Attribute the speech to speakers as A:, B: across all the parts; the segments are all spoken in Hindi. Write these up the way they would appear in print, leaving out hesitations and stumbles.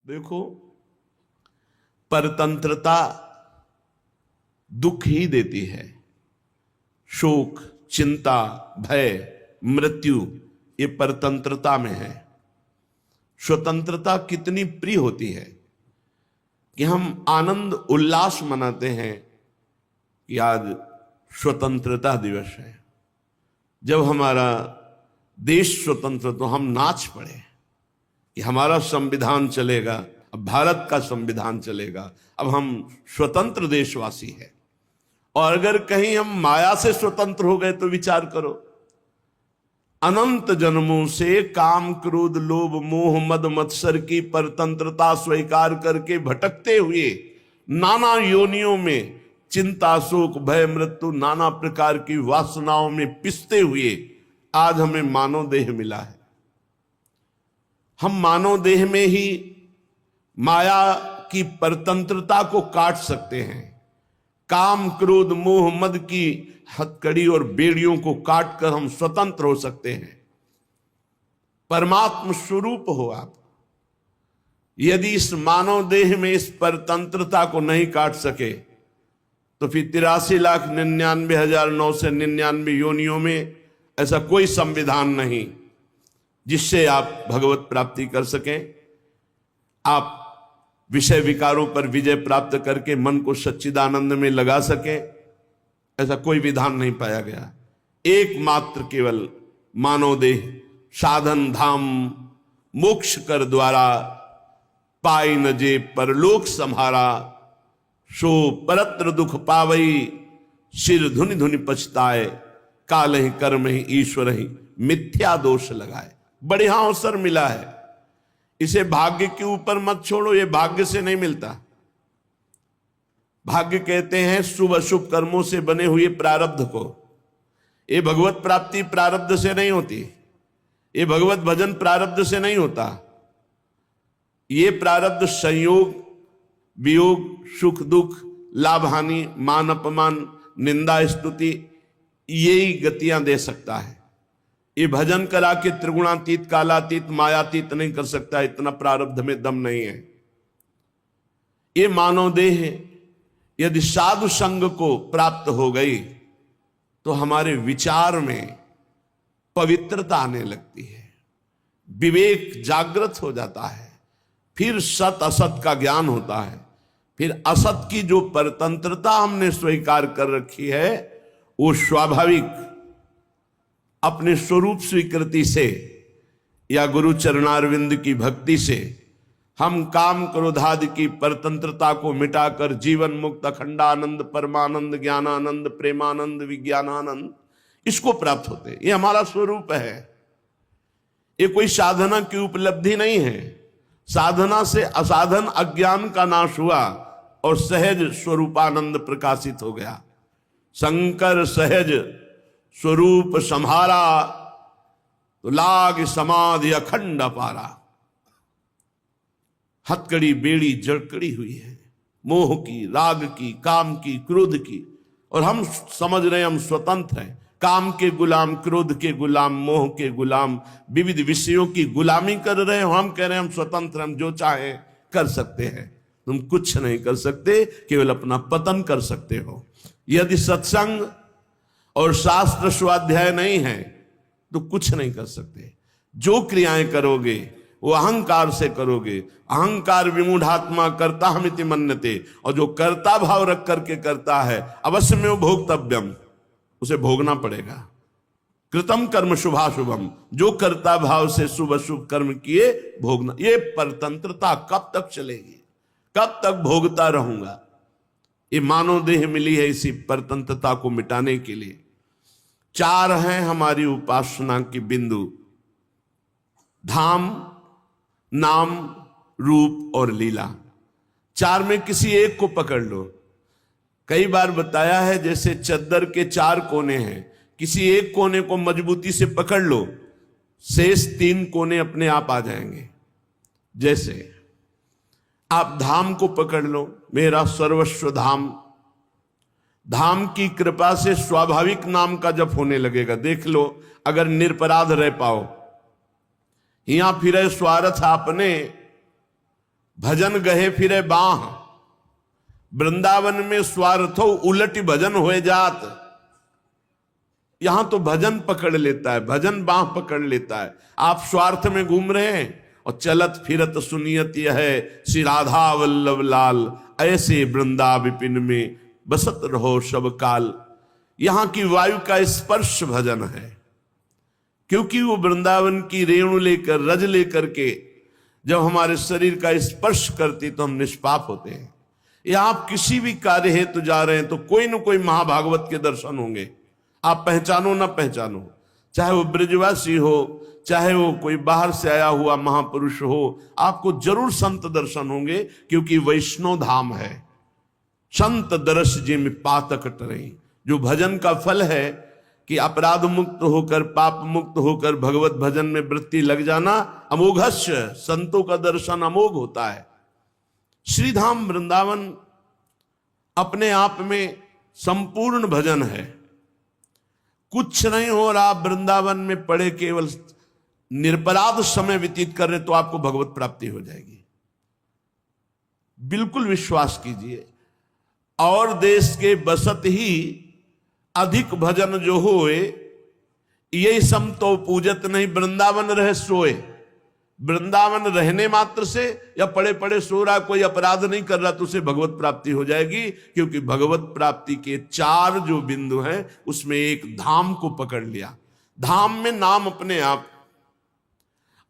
A: देखो, परतंत्रता दुख ही देती है। शोक, चिंता, भय, मृत्यु, ये परतंत्रता में है। स्वतंत्रता कितनी प्रिय होती है कि हम आनंद उल्लास मनाते हैं कि आज स्वतंत्रता दिवस है। जब हमारा देश स्वतंत्र तो हम नाच पड़े कि हमारा संविधान चलेगा, अब भारत का संविधान चलेगा, अब हम स्वतंत्र देशवासी हैं। और अगर कहीं हम माया से स्वतंत्र हो गए तो विचार करो, अनंत जन्मों से काम, क्रोध, लोभ, मोह, मद, मत्सर की परतंत्रता स्वीकार करके भटकते हुए नाना योनियों में चिंता, शोक, भय, मृत्यु, नाना प्रकार की वासनाओं में पिसते हुए आज हमें मानव देह मिला है। हम मानव देह में ही माया की परतंत्रता को काट सकते हैं। काम, क्रोध, मोह, मद की हथकड़ी और बेड़ियों को काटकर हम स्वतंत्र हो सकते हैं। परमात्म स्वरूप हो आप। यदि इस मानव देह में इस परतंत्रता को नहीं काट सके तो फिर 83,99,999 योनियों में ऐसा कोई संविधान नहीं जिससे आप भगवत प्राप्ति कर सकें। आप विषय विकारों पर विजय प्राप्त करके मन को सच्चिदानंद में लगा सकें, ऐसा कोई विधान नहीं पाया गया। एकमात्र केवल मानव देह साधन धाम मोक्ष कर द्वारा पाई न जे परलोक संहारा, सो परत्र दुख पावई सिर धुनि धुनि पछताए, काल ही कर्म ही ईश्वर ही मिथ्या दोष लगाए। बढ़िया अवसर मिला है, इसे भाग्य के ऊपर मत छोड़ो, ये भाग्य से नहीं मिलता। भाग्य कहते हैं शुभ अशुभ कर्मों से बने हुए प्रारब्ध को। ये भगवत प्राप्ति प्रारब्ध से नहीं होती, ये भगवत भजन प्रारब्ध से नहीं होता। ये प्रारब्ध संयोग, वियोग, सुख दुख, लाभ हानि, मान अपमान, निंदा स्तुति, यही गतियां दे सकता है। ये भजन करा के त्रिगुणातीत, कालातीत, मायातीत नहीं कर सकता, इतना प्रारब्ध में दम नहीं है। ये मानव देह यदि साधु संग को प्राप्त हो गई तो हमारे विचार में पवित्रता आने लगती है, विवेक जागृत हो जाता है, फिर सत असत का ज्ञान होता है। फिर असत की जो परतंत्रता हमने स्वीकार कर रखी है वो स्वाभाविक अपने स्वरूप स्वीकृति से या गुरु चरणारविंद की भक्ति से हम काम क्रोधादि की परतंत्रता को मिटाकर जीवन मुक्त अखंडानंद, परमानंद, ज्ञानानंद, प्रेमानंद, विज्ञानानंद, इसको प्राप्त होते हैं। ये हमारा स्वरूप है, ये कोई साधना की उपलब्धि नहीं है। साधना से असाधन अज्ञान का नाश हुआ और सहज स्वरूपानंद प्रकाशित हो गया। शंकर सहज स्वरूप संहारा, तो लाग समाधि अखंड पारा। हथकड़ी बेड़ी जड़कड़ी हुई है मोह की, राग की, काम की, क्रोध की, और हम समझ रहे हैं हम स्वतंत्र हैं। काम के गुलाम, क्रोध के गुलाम, मोह के गुलाम, विविध विषयों की गुलामी कर रहे हो। हम कह रहे हैं हम स्वतंत्र, हम जो चाहे कर सकते हैं। तुम कुछ नहीं कर सकते, केवल अपना पतन कर सकते हो। यदि सत्संग और शास्त्र स्वाध्याय नहीं है तो कुछ नहीं कर सकते। जो क्रियाएं करोगे वो अहंकार से करोगे। अहंकार विमूढ़ात्मा कर्ता हमिति मन्यते, और जो कर्ता भाव रख करके करता है अवश्य में भोक्तव्यम, उसे भोगना पड़ेगा। कृतम कर्म शुभाशुभम, जो कर्ता भाव से शुभ अशुभ कर्म किए भोगना। ये परतंत्रता कब तक चलेगी, कब तक भोगता रहूंगा। ये मानव देह मिली है इसी परतंत्रता को मिटाने के लिए। 4 हैं हमारी उपासना की बिंदु: धाम, नाम, रूप और लीला। 4 में किसी एक को पकड़ लो। कई बार बताया है, जैसे चद्दर के 4 कोने हैं, किसी एक कोने को मजबूती से पकड़ लो, शेष 3 कोने अपने आप आ जाएंगे। जैसे आप धाम को पकड़ लो, मेरा सर्वस्व धाम। धाम की कृपा से स्वाभाविक नाम का जप होने लगेगा। देख लो, अगर निरपराध रह पाओ, यहां फिरे स्वार्थ आपने, भजन गहे फिरे बाह, वृंदावन में स्वार्थो उलट भजन हो जात। यहां तो भजन पकड़ लेता है, भजन बाह पकड़ लेता है। आप स्वार्थ में घूम रहे हैं और चलत फिरत सुनियत यह है श्री राधा वल्लभ लाल, ऐसे वृंदा विपिन में बसत रहो सब काल। यहां की वायु का स्पर्श भजन है, क्योंकि वो वृंदावन की रेणु लेकर, रज लेकर के जब हमारे शरीर का स्पर्श करती तो हम निष्पाप होते हैं। या आप किसी भी कार्य हेतु जा रहे हैं तो कोई न कोई महाभागवत के दर्शन होंगे, आप पहचानो ना पहचानो, चाहे वो ब्रजवासी हो, चाहे वो कोई बाहर से आया हुआ महापुरुष हो, आपको जरूर संत दर्शन होंगे, क्योंकि वैष्णव धाम है। संत दर्श जिम पातक टरें, जो भजन का फल है कि अपराध मुक्त होकर, पाप मुक्त होकर भगवत भजन में वृत्ति लग जाना, अमोघस्य, संतों का दर्शन अमोघ होता है। श्रीधाम वृंदावन अपने आप में संपूर्ण भजन है। कुछ नहीं हो रहा, आप वृंदावन में पड़े केवल निरपराध समय व्यतीत कर रहे तो आपको भगवत प्राप्ति हो जाएगी। बिल्कुल विश्वास कीजिए। और देश के बसत ही अधिक भजन जो होए, ये सम तो पूजत नहीं, वृंदावन रहे सोए। वृंदावन रहने मात्र से या पड़े पड़े सो रहा, कोई अपराध नहीं कर रहा, तो उसे भगवत प्राप्ति हो जाएगी। क्योंकि भगवत प्राप्ति के 4 जो बिंदु हैं, उसमें एक धाम को पकड़ लिया। धाम में नाम अपने आप,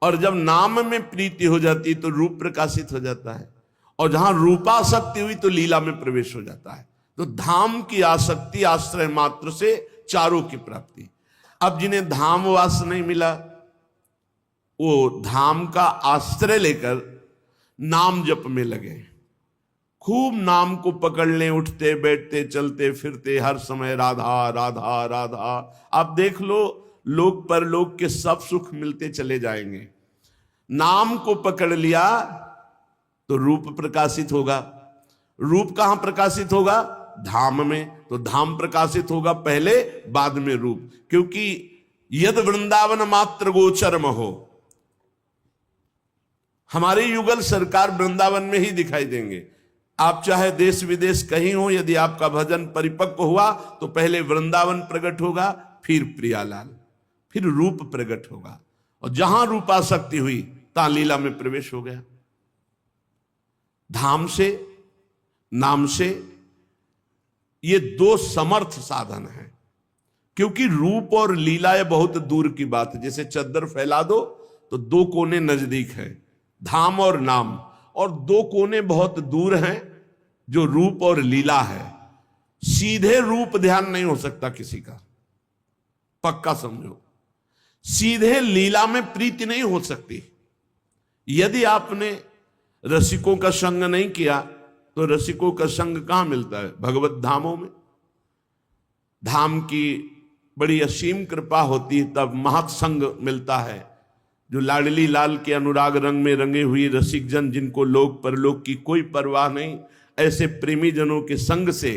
A: और जब नाम में प्रीति हो जाती तो रूप प्रकाशित हो जाता है, और जहां रूपासक्ति हुई तो लीला में प्रवेश हो जाता है। तो धाम की आसक्ति, आश्रय मात्र से 4 की प्राप्ति। अब जिन्हें धामवास नहीं मिला, वो धाम का आश्रय लेकर नाम जप में लगे, खूब नाम को पकड़ लें, उठते बैठते चलते फिरते हर समय राधा राधा राधा। आप देख लो, लोक परलोक के सब सुख मिलते चले जाएंगे। नाम को पकड़ लिया तो रूप प्रकाशित होगा। रूप कहां प्रकाशित होगा? धाम में। तो धाम प्रकाशित होगा पहले, बाद में रूप। क्योंकि यद वृंदावन मात्र गोचरम हो, हमारे युगल सरकार वृंदावन में ही दिखाई देंगे। आप चाहे देश विदेश कहीं हो, यदि आपका भजन परिपक्व हुआ तो पहले वृंदावन प्रकट होगा, फिर प्रियालाल, फिर रूप प्रकट होगा। और जहां रूपासक्ति हुई ता लीला में प्रवेश हो गया। धाम से, नाम से, ये 2 समर्थ साधन हैं। क्योंकि रूप और लीला ये बहुत दूर की बात है। जैसे चद्दर फैला दो तो 2 कोने नजदीक हैं, धाम और नाम, और 2 कोने बहुत दूर हैं, जो रूप और लीला है। सीधे रूप ध्यान नहीं हो सकता किसी का, पक्का समझो। सीधे लीला में प्रीति नहीं हो सकती। यदि आपने रसिकों का संग नहीं किया तो रसिकों का संग कहां मिलता है? भगवत धामों में। धाम की बड़ी असीम कृपा होती है तब महत संग मिलता है। जो लाडली लाल के अनुराग रंग में रंगे हुई रसिक जन, जिनको लोक परलोक की कोई परवाह नहीं, ऐसे प्रेमी जनों के संग से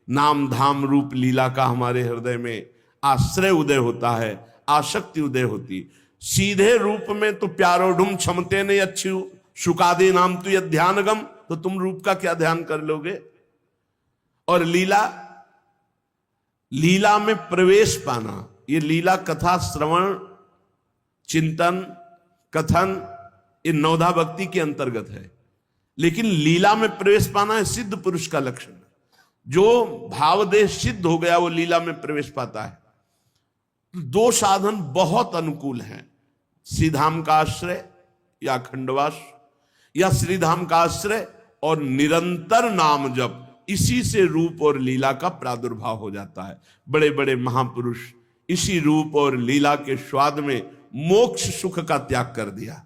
A: नाम धाम रूप लीला का हमारे हृदय में आश्रय उदय होता है, आसक्ति उदय होती। सीधे रूप में तो प्यारो ढूम क्षमते नहीं अच्छी शुकादे नाम तु यह ध्यानगम, तो तुम रूप का क्या ध्यान कर लोगे? और लीला, लीला में प्रवेश पाना, ये लीला कथा श्रवण चिंतन कथन ये 9धा भक्ति के अंतर्गत है। लेकिन लीला में प्रवेश पाना है सिद्ध पुरुष का लक्षण। जो भावदेश सिद्ध हो गया वो लीला में प्रवेश पाता है। 2 साधन बहुत अनुकूल हैं, श्रीधाम का आश्रय या खंडवास, या श्रीधाम का आश्रय और निरंतर नाम जप। इसी से रूप और लीला का प्रादुर्भाव हो जाता है। बड़े बड़े महापुरुष इसी रूप और लीला के स्वाद में मोक्ष सुख का त्याग कर दिया।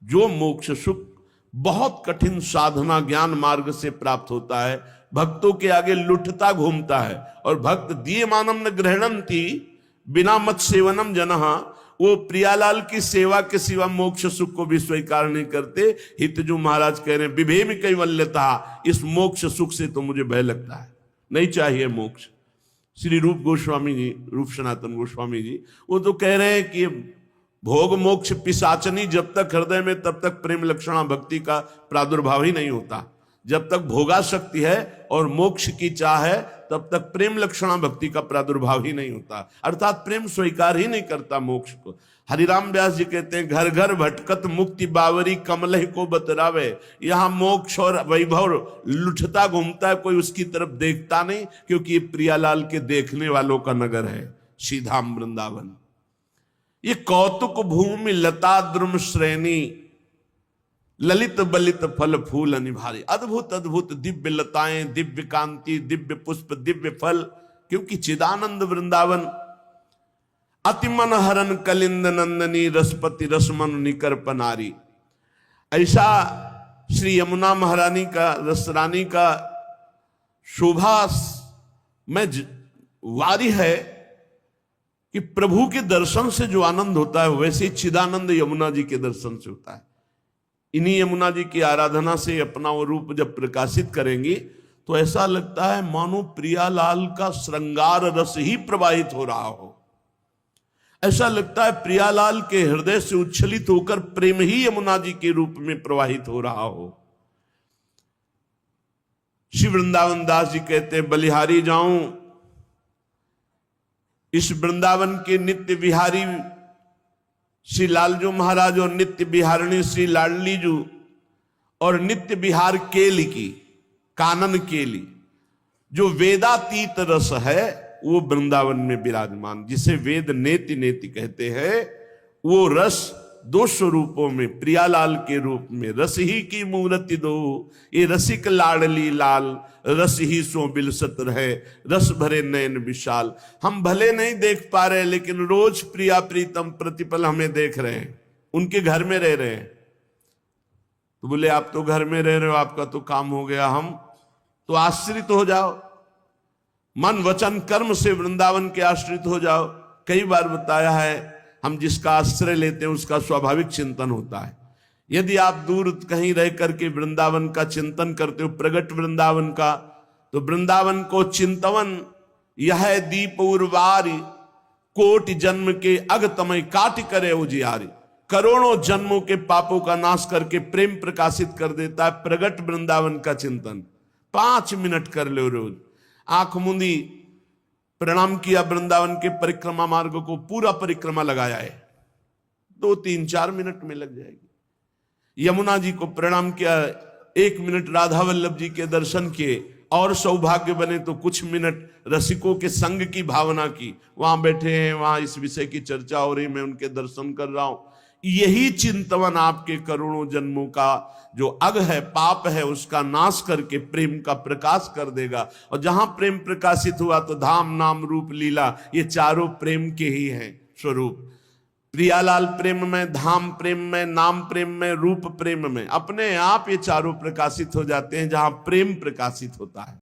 A: जो मोक्ष सुख बहुत कठिन साधना ज्ञान मार्ग से प्राप्त होता है, भक्तों के आगे लुटता घूमता है। और भक्त दिए मानम न ग्रहणंती बिना मत सेवनम जनहा, वो प्रियालाल की सेवा के सिवा मोक्ष सुख को भी स्वीकार नहीं करते। हितजू महाराज कह रहे हैं विभेम कैवल्यता, इस मोक्ष सुख से तो मुझे भय लगता है, नहीं चाहिए मोक्ष। श्री रूप गोस्वामी जी, रूप सनातन गोस्वामी जी, वो तो कह रहे हैं कि भोग मोक्ष पिशाचनी जब तक हृदय में, तब तक प्रेम लक्षणा भक्ति का प्रादुर्भाव ही नहीं होता। जब तक भोगासक्ति है और मोक्ष की चाह है, तब तक प्रेम लक्षणा भक्ति का प्रादुर्भाव ही नहीं होता, अर्थात प्रेम स्वीकार ही नहीं करता मोक्ष को। हरिराम व्यास जी कहते हैं, घर घर भटकत मुक्ति बावरी कमलहि को बतरावे। यहां मोक्ष और वैभव लुटता घूमता है, कोई उसकी तरफ देखता नहीं, क्योंकि ये प्रियालाल के देखने वालों का नगर है श्रीधाम वृंदावन। ये कौतुक भूमि लता द्रुम श्रेणी, ललित बलित फल फूल अनिभारी। अद्भुत अद्भुत दिव्य लताएं, दिव्य कांति, दिव्य पुष्प, दिव्य फल, क्योंकि चिदानंद वृंदावन। अति मन हरन कलिंद नंदनी, रसपति रसमन निकर पनारी। ऐसा श्री यमुना महारानी का, रसरानी का शोभा में वारी है कि प्रभु के दर्शन से जो आनंद होता है, वैसे चिदानंद यमुना जी के दर्शन से होता है। इन्हीं यमुना जी की आराधना से अपना वो रूप जब प्रकाशित करेंगी तो ऐसा लगता है मानो प्रियालाल का श्रृंगार रस ही प्रवाहित हो रहा हो। ऐसा लगता है प्रियालाल के हृदय से उच्छलित होकर प्रेम ही यमुना जी के रूप में प्रवाहित हो रहा हो। श्री वृंदावन दास जी कहते हैं, बलिहारी जाऊं इस वृंदावन के नित्य विहारी श्री लालजू महाराज और नित्य विहारिणी श्री लाडली जू और नित्य विहार केली की, कानन केली, जो वेदातीत रस है वो वृंदावन में विराजमान, जिसे वेद नेति नेति कहते हैं, वो रस दो स्वरूपों में, प्रियालाल के रूप में, रस ही की मूर्ति दो, ये रसिक लाडली लाल, रस ही सो बिलसत रहे, रस भरे नयन विशाल। हम भले नहीं देख पा रहे, लेकिन रोज प्रिया प्रीतम प्रतिपल हमें देख रहे हैं, उनके घर में रह रहे हैं। तो बोले आप तो घर में रह रहे हो, आपका तो काम हो गया, हम तो आश्रित हो जाओ, मन वचन कर्म से वृंदावन के आश्रित हो जाओ। कई बार बताया है, हम जिसका आश्रय लेते हैं उसका स्वाभाविक चिंतन होता है। यदि आप दूर कहीं रह करके वृंदावन का चिंतन करते हो, प्रगट वृंदावन का, तो वृंदावन को चिंतवन यह दीप उर्वारी, कोटि जन्म के अगतमय काट करे उजियारी। करोड़ों जन्मों के पापों का नाश करके प्रेम प्रकाशित कर देता है प्रगट वृंदावन का चिंतन। 5 मिनट कर लो रोज, आंख मूंदी प्रणाम किया, वृंदावन के परिक्रमा मार्ग को पूरा परिक्रमा लगाया है, 2, 3, 4 मिनट में लग जाएगी। यमुना जी को प्रणाम किया, 1 मिनट राधा वल्लभ जी के दर्शन किए, और सौभाग्य बने तो कुछ मिनट रसिकों के संग की भावना की, वहां बैठे हैं, वहां इस विषय की चर्चा हो रही, मैं उनके दर्शन कर रहा हूं। यही चिंतवन आपके करोड़ों जन्मों का जो अग है, पाप है, उसका नाश करके प्रेम का प्रकाश कर देगा। और जहां प्रेम प्रकाशित हुआ तो धाम नाम रूप लीला, ये चारों प्रेम के ही हैं स्वरूप। प्रियालाल प्रेम में, धाम प्रेम में, नाम प्रेम में, रूप प्रेम में, अपने आप ये चारों प्रकाशित हो जाते हैं जहां प्रेम प्रकाशित होता है।